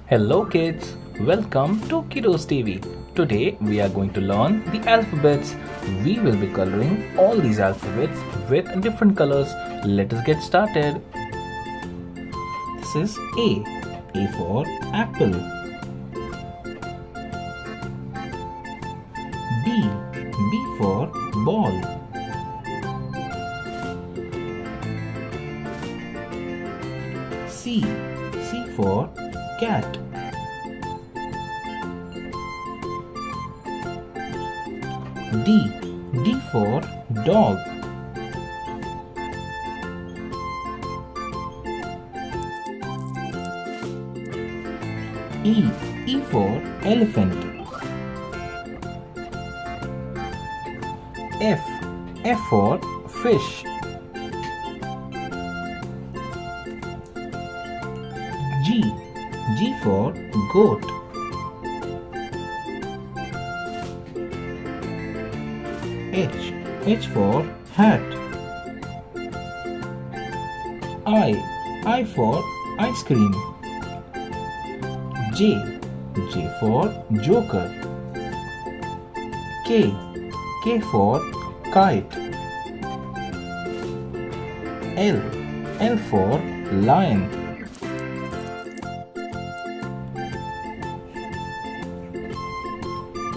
Hello kids, welcome to KiddosTV. Today we are going to learn the alphabets. We will be coloring all these alphabets with different colors. Let us get started. This is A. A for apple. B. B for ball. C. C for cat. D. D for dog. E. E for elephant. F. F for fish. G. G for goat. H. H for hat. I for ice cream. J. J for joker. K. K for kite. L. L for lion.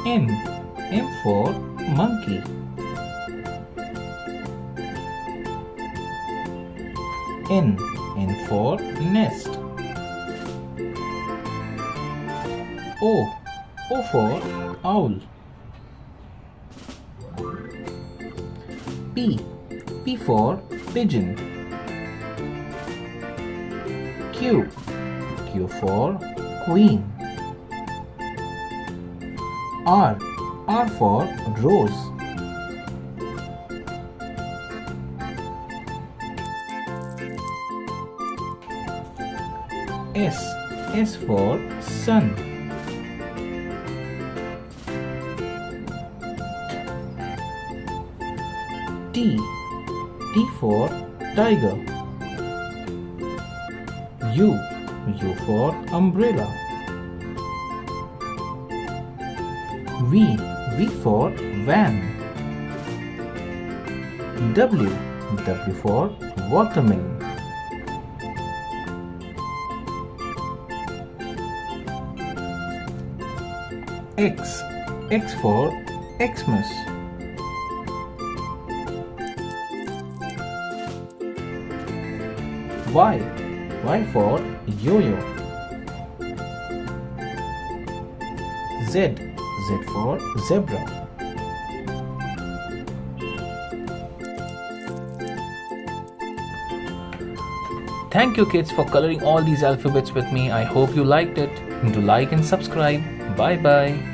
M. M for monkey. N. N for nest. O. O for owl. P. P for pigeon. Q. Q for queen. R. R for rose. S. S for sun. T. T for tiger. U. U for umbrella. V. V for van. W. W for watermelon. X. X for Xmas. Y. Y for yo-yo. Z. Z for zebra. Thank you kids for coloring all these alphabets with me. I hope you liked it. Do like and subscribe. Bye bye.